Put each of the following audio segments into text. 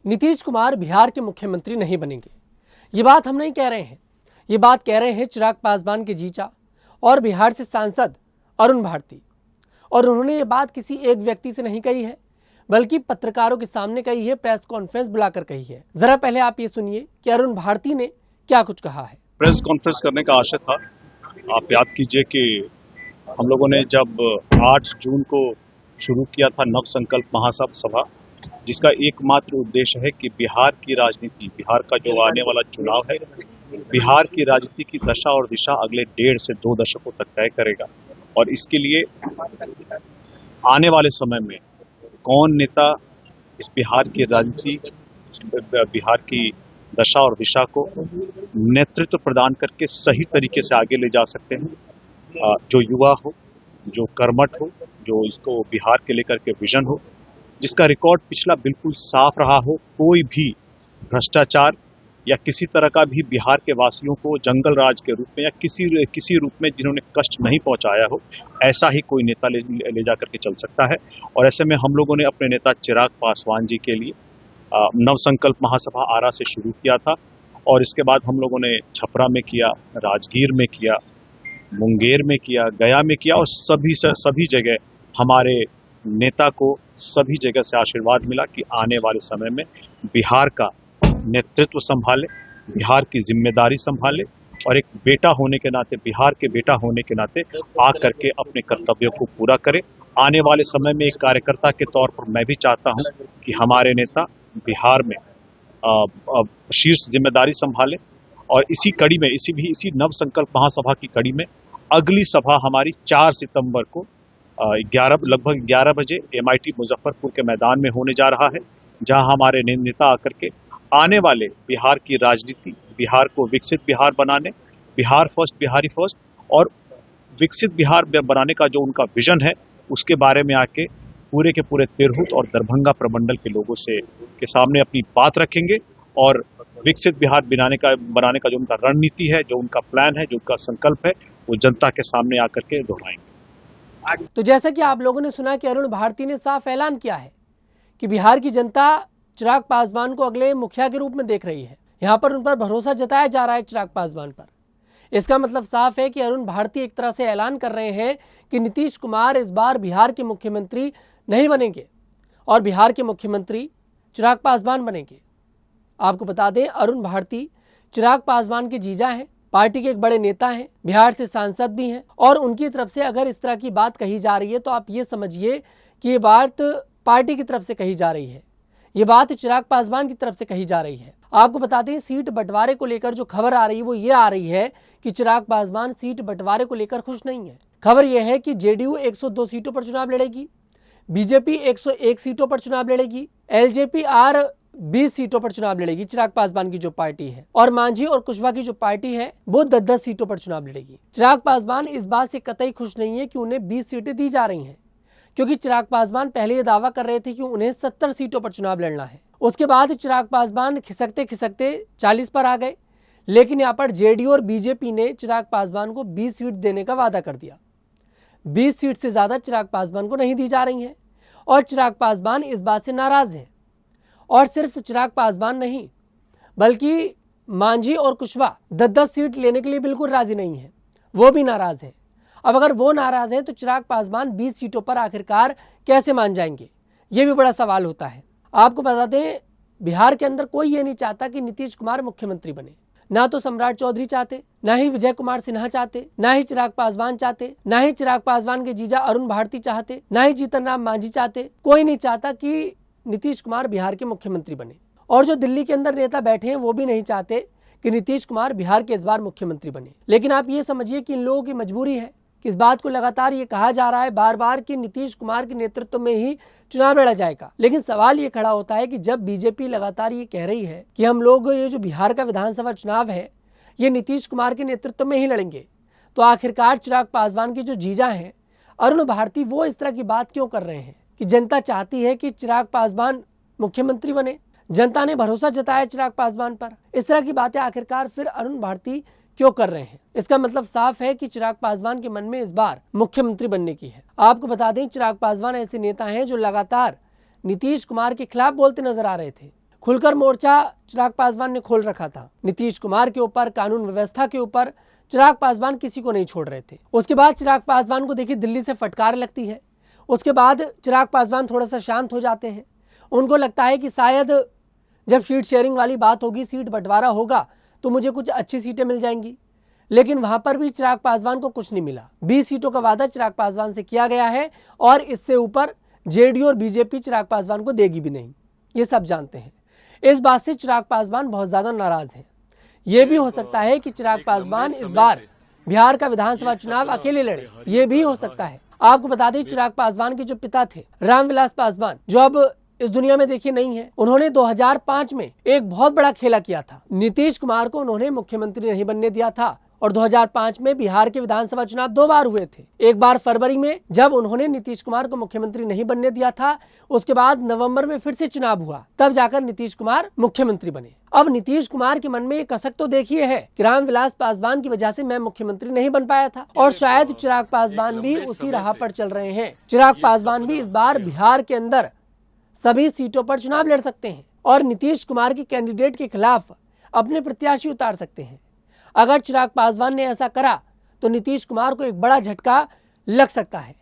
नीतीश कुमार बिहार के मुख्यमंत्री नहीं बनेंगे। ये बात हम नहीं कह रहे हैं, ये बात कह रहे हैं चिराग पासवान के जीजा और बिहार से सांसद अरुण भारती। और उन्होंने ये बात किसी एक व्यक्ति से नहीं कही है, बल्कि पत्रकारों के सामने कही है, प्रेस कॉन्फ्रेंस बुलाकर कही है। जरा पहले आप ये सुनिए कि अरुण भारती ने क्या कुछ कहा है। प्रेस कॉन्फ्रेंस करने का आशय था। आप याद कीजिए कि हम लोगों ने जब 8 जून को शुरू किया था नव संकल्प महासभा, जिसका एकमात्र उद्देश्य है कि बिहार की राजनीति, बिहार का जो आने वाला चुनाव है, बिहार की राजनीति की दशा और दिशा अगले 1.5 से 2 दशकों तक तय करेगा। और इसके लिए आने वाले समय में कौन नेता इस बिहार की राजनीति, बिहार की दशा और दिशा को नेतृत्व प्रदान करके सही तरीके से आगे ले जा सकते हैं, जो युवा हो, जो कर्मठ हो, जो इसको बिहार के लेकर के विजन हो, जिसका रिकॉर्ड पिछला बिल्कुल साफ रहा हो, कोई भी भ्रष्टाचार या किसी तरह का भी बिहार के वासियों को जंगल राज के रूप में या किसी रूप में जिन्होंने कष्ट नहीं पहुंचाया हो, ऐसा ही कोई नेता ले जा करके चल सकता है। और ऐसे में हम लोगों ने अपने नेता चिराग पासवान जी के लिए नव संकल्प महासभा आरा से शुरू किया था, और इसके बाद हम लोगों ने छपरा में किया, राजगीर में किया, मुंगेर में किया, गया में किया, और सभी जगह हमारे नेता को सभी जगह से आशीर्वाद मिला कि आने वाले समय में बिहार का नेतृत्व संभाले, बिहार की जिम्मेदारी संभाले, और एक बेटा होने के नाते, बिहार के बेटा होने के नाते आकर के अपने कर्तव्यों को पूरा करे। आने वाले समय में एक कार्यकर्ता के तौर पर मैं भी चाहता हूं कि हमारे नेता बिहार में शीर्ष जिम्मेदारी संभाले। और इसी कड़ी में, इसी नव संकल्प महासभा की कड़ी में अगली सभा हमारी 4 सितंबर को लगभग 11 बजे MIT मुजफ्फरपुर के मैदान में होने जा रहा है, जहां हमारे नेता आकर के आने वाले बिहार की राजनीति, बिहार को विकसित बिहार बनाने, बिहार फर्स्ट, बिहारी फर्स्ट, और विकसित बिहार बनाने का जो उनका विजन है, उसके बारे में आके पूरे के पूरे तिरहुत और दरभंगा प्रमंडल के लोगों के सामने अपनी बात रखेंगे, और विकसित बिहार बनाने का जो उनका रणनीति है, जो उनका प्लान है, जो उनका संकल्प है, वो जनता के सामने आकर के दोहराएंगे। तो जैसा कि आप लोगों ने सुना कि अरुण भारती ने साफ ऐलान किया है कि बिहार की जनता चिराग पासवान को अगले मुखिया के रूप में देख रही है। यहाँ पर उन पर भरोसा जताया जा रहा है चिराग पासवान पर। इसका मतलब साफ है कि अरुण भारती एक तरह से ऐलान कर रहे हैं कि नीतीश कुमार इस बार बिहार के मुख्यमंत्री नहीं बनेंगे और बिहार के मुख्यमंत्री चिराग पासवान बनेंगे। आपको बता दें, अरुण भारती चिराग पासवान के जीजा हैं, पार्टी के एक बड़े नेता हैं, बिहार से सांसद भी हैं, और उनकी तरफ से अगर इस तरह की बात कही जा रही है तो आप ये समझिए कि ये बात पार्टी की तरफ से कही जा रही है, ये बात चिराग पासवान की तरफ से कही जा रही है। आपको बता दें, सीट बंटवारे को लेकर जो खबर आ रही है वो ये आ रही है कि चिराग पासवान सीट बंटवारे को लेकर खुश नहीं है। खबर यह है कि JDU 102 सीटों पर चुनाव लड़ेगी, BJP 101 सीटों पर चुनाव लड़ेगी, LJP 20 सीटों पर चुनाव लड़ेगी, चिराग पासवान की जो पार्टी है, और मांझी और कुशवाहा की जो पार्टी है वो 10-10 सीटों पर चुनाव लड़ेगी। चिराग पासवान इस बात से कतई खुश नहीं है कि उन्हें 20 सीटें दी जा रही हैं, क्योंकि चिराग पासवान पहले ये दावा कर रहे थे कि उन्हें 70 सीटों पर चुनाव लड़ना है। उसके बाद चिराग पासवान खिसकते खिसकते 40 पर आ गए, लेकिन यहाँ पर JDU और BJP ने चिराग पासवान को 20 सीट देने का वादा कर दिया। 20 सीट से ज़्यादा चिराग पासवान को नहीं दी जा रही हैं, और चिराग पासवान इस बात से नाराज़ हैं। और सिर्फ चिराग पासवान नहीं, बल्कि मांझी और कुशवाहा 10-10 सीट लेने के लिए बिल्कुल राजी नहीं है, वो भी नाराज़ हैं। अब अगर वो नाराज़ हैं तो चिराग पासवान 20 सीटों पर आखिरकार कैसे मान जाएंगे, ये भी बड़ा सवाल होता है। आपको बता दें, बिहार के अंदर कोई ये नहीं चाहता कि नीतीश कुमार मुख्यमंत्री बने। ना तो सम्राट चौधरी चाहते, ना ही विजय कुमार सिन्हा चाहते, ना ही चिराग पासवान चाहते, ना ही चिराग पासवान के जीजा अरुण भारती चाहते, ना ही जीतन राम मांझी चाहते। कोई नहीं चाहता कि नीतीश कुमार बिहार के मुख्यमंत्री बने, और जो दिल्ली के अंदर नेता बैठे हैं वो भी नहीं चाहते कि नीतीश कुमार बिहार के इस बार मुख्यमंत्री बने। लेकिन आप ये समझिए कि इन लोगों की मजबूरी है कि इस बात को लगातार ये कहा जा रहा है बार बार कि नीतीश कुमार के नेतृत्व में ही चुनाव लड़ा जाएगा। लेकिन सवाल ये खड़ा होता है कि जब BJP लगातार ये कह रही है कि हम लोग ये जो बिहार का विधानसभा चुनाव है ये नीतीश कुमार के नेतृत्व में ही लड़ेंगे, तो आखिरकार चिराग पासवान के जो जीजा हैं अरुण भारती, वो इस तरह की बात क्यों कर रहे हैं कि जनता चाहती है कि चिराग पासवान मुख्यमंत्री बने, जनता ने भरोसा जताया चिराग पासवान पर। इस तरह की बातें आखिरकार फिर अरुण भारती क्यों कर रहे हैं? इसका मतलब साफ है कि चिराग पासवान के मन में इस बार मुख्यमंत्री बनने की है। आपको बता दें, चिराग पासवान ऐसे नेता हैं जो लगातार नीतीश कुमार के खिलाफ बोलते नजर आ रहे थे। खुलकर मोर्चा चिराग पासवान ने खोल रखा था। नीतीश कुमार के ऊपर, कानून व्यवस्था के ऊपर चिराग पासवान किसी को नहीं छोड़ रहे थे। उसके बाद चिराग पासवान को देखिए दिल्ली से फटकार लगती है। उसके बाद चिराग पासवान थोड़ा सा शांत हो जाते हैं। उनको लगता है कि शायद जब सीट शेयरिंग वाली बात होगी, सीट बंटवारा होगा तो मुझे कुछ अच्छी सीटें मिल जाएंगी। लेकिन वहां पर भी चिराग पासवान को कुछ नहीं मिला। 20 सीटों का वादा चिराग पासवान से किया गया है और इससे ऊपर जेडीयू और बीजेपी चिराग पासवान को देगी भी नहीं, ये सब जानते हैं। इस बात से चिराग पासवान बहुत ज्यादा नाराज हैं। ये भी हो सकता है कि चिराग पासवान इस बार बिहार का विधानसभा चुनाव अकेले लड़े, ये भी हो सकता है। आपको बता दें, चिराग पासवान के जो पिता थे रामविलास पासवान, जो अब इस दुनिया में देखिए नहीं है, उन्होंने 2005 में एक बहुत बड़ा खेला किया था। नीतीश कुमार को उन्होंने मुख्यमंत्री नहीं बनने दिया था और 2005 में बिहार के विधानसभा चुनाव 2 बार हुए थे। एक बार फरवरी में जब उन्होंने नीतीश कुमार को मुख्यमंत्री नहीं बनने दिया था, उसके बाद नवंबर में फिर से चुनाव हुआ, तब जाकर नीतीश कुमार मुख्यमंत्री बने। अब नीतीश कुमार के मन में एक कसक तो देखिए है कि रामविलास पासवान की वजह से मैं मुख्यमंत्री नहीं बन पाया था, और शायद चिराग पासवान भी उसी राह पर चल रहे हैं। चिराग पासवान भी इस बार बिहार के अंदर सभी सीटों पर चुनाव लड़ सकते हैं और नीतीश कुमार के कैंडिडेट के खिलाफ अपने प्रत्याशी उतार सकते हैं। अगर चिराग पासवान ने ऐसा करा तो नीतीश कुमार को एक बड़ा झटका लग सकता है।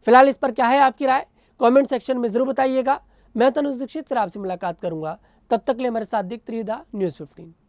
फिलहाल इस पर क्या है आपकी राय, कमेंट सेक्शन में जरूर बताइएगा। मैं तनुज दीक्षित फिर आपसे मुलाकात करूंगा, तब तक के लिए हमारे साथ देखते रहिए न्यूज़ 15।